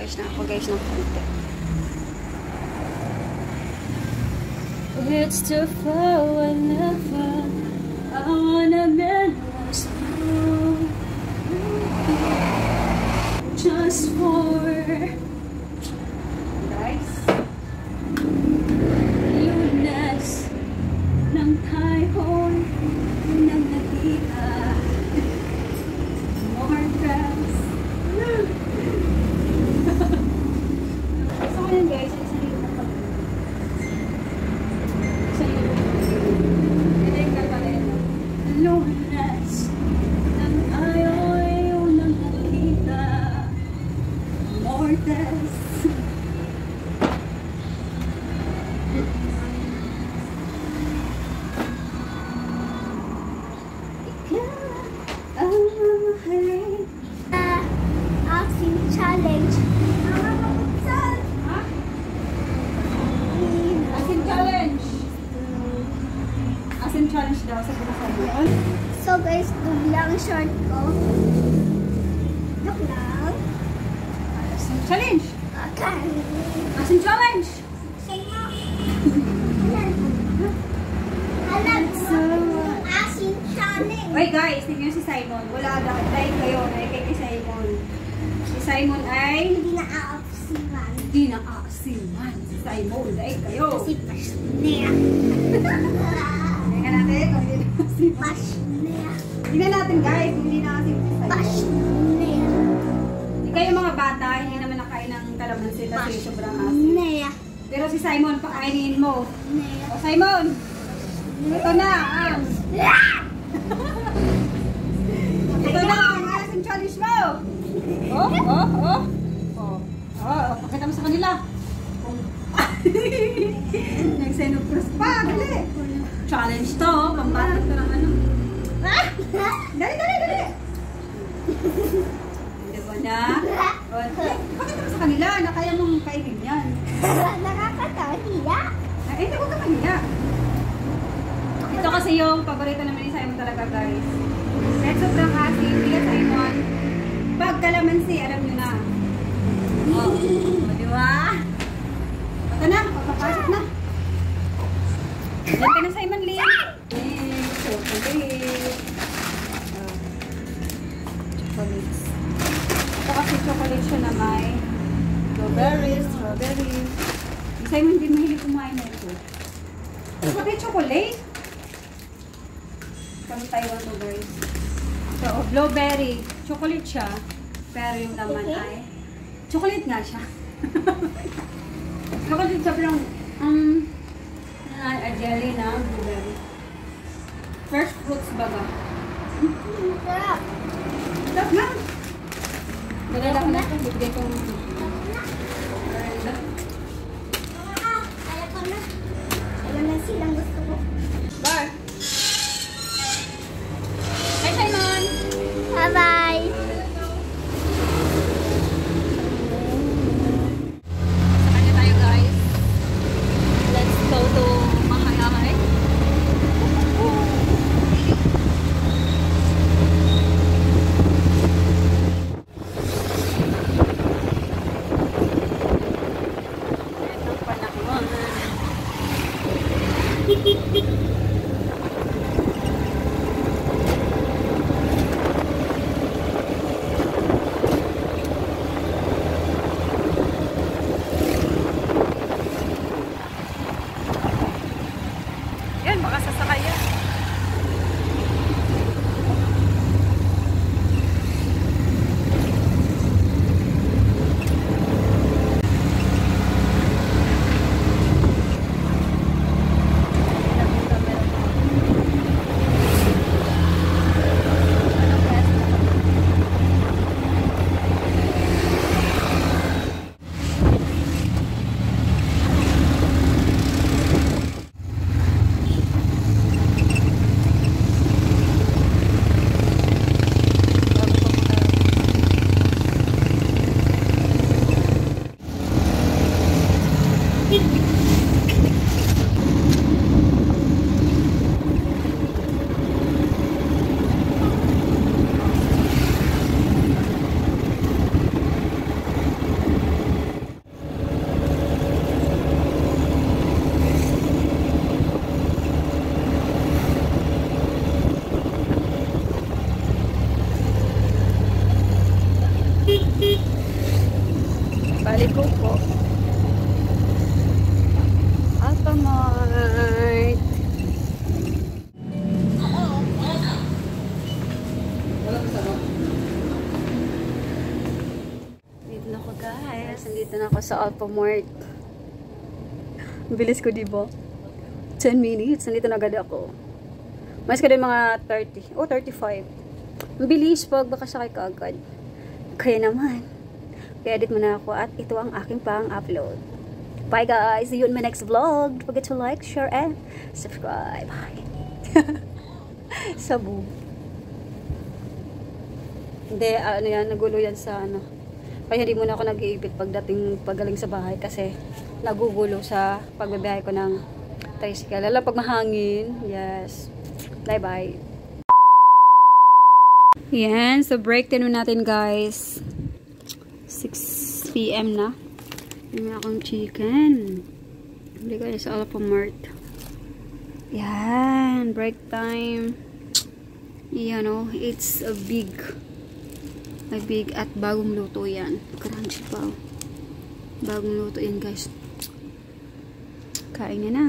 Mag-stretch na ako guys ng konti. It's too far whenever I wanna memorize you. Just for guys, lunes ng tayon ng nakita. More friends. So ngayon guys, lunes ng tayon ng nakita. More friends. Acting challenge. Asin challenge. Asin challenge daw sa pinakayon. So guys, lang short ko. Joke lang. Asin challenge. Okay. Asin challenge. Acting challenge. Oy guys, tingnan si Simon. Wala dahil kayo. Nakikay kay Simon. Si Simon ay Hindi na aapsiman. hindi na aasiman. Si Simon dahil kayo. Kasi pasnea. Tingnan natin kung hindi na aasiman. Pasnea. Tingnan natin guys kung hindi na aasiman si Simon. Pasnea. Hindi kayo mga bata, hindi naman nakain ng kalamansi kasi sobrang asin. Pasnea. Pero si Simon, pakainin mo. Pasnea. O Simon! Ito na ang... Ito na ang asin challenge mo! Pakita mo sa kanila. Nagsenopros pa, dali. Challenge to, pambalat ko ng ano. Dali. Diba na? Pakita mo sa kanila na kaya mong kainin yan. Nakakatahiya. Hindi ko kamahiya. Ito kasi yung paborito naman ni Simon talaga guys. Kahit sobrang asin, hindi ka Simon. Pag kalamansi, alam nyo na. Diba? Ito na, papapasok na. Diyan ka na Simon Lee. Chocolate. Chocolates. Ito kasi chocolate siya na may blueberries, strawberries. Si Simon din mahilig kumain na ito. Pati chocolate. From Taiwan to guys. So, blueberry. Chocolate siya. Pero yung laman ay chocolate nga siya. Chocolate siya pero jelly na blueberry. Fresh fruits baga. Sarap. Sarap na. Maganda ko na ito. Bibigay kong Alam na silang gusto ko. bye. Bye Simon. Bye-bye. Sa kanya tayo guys. Let's go to Mahayahay. Ito pa na. Dito na ako sa Alphamart. Bilis ko, diba? 10 minutes. Nandito na agad ako. Mas ka din mga 30. O, 35. Ang bilis pag baka sakay ka agad. Kaya naman. I-edit mo na ako at ito ang aking pang-upload. Bye guys! See you in my next vlog. Don't forget to like, share, and subscribe. Bye! Sabu. Hindi, ano yan, nagulo yan sa ano. Kaya hindi muna ako nag-iipit paggaling sa bahay kasi nagugulo sa pagbabiyahe ko ng tricycle. Lalo pag mahangin. Yes. Bye-bye. Yan. So, break din natin, guys. 6 PM na. Yung akong chicken. Hindi ko sa Alphamart. Yan. Break time. Yan o. It's a big at bagong luto yan. Crunchy pa. Bagong luto yan, guys. Kain na na.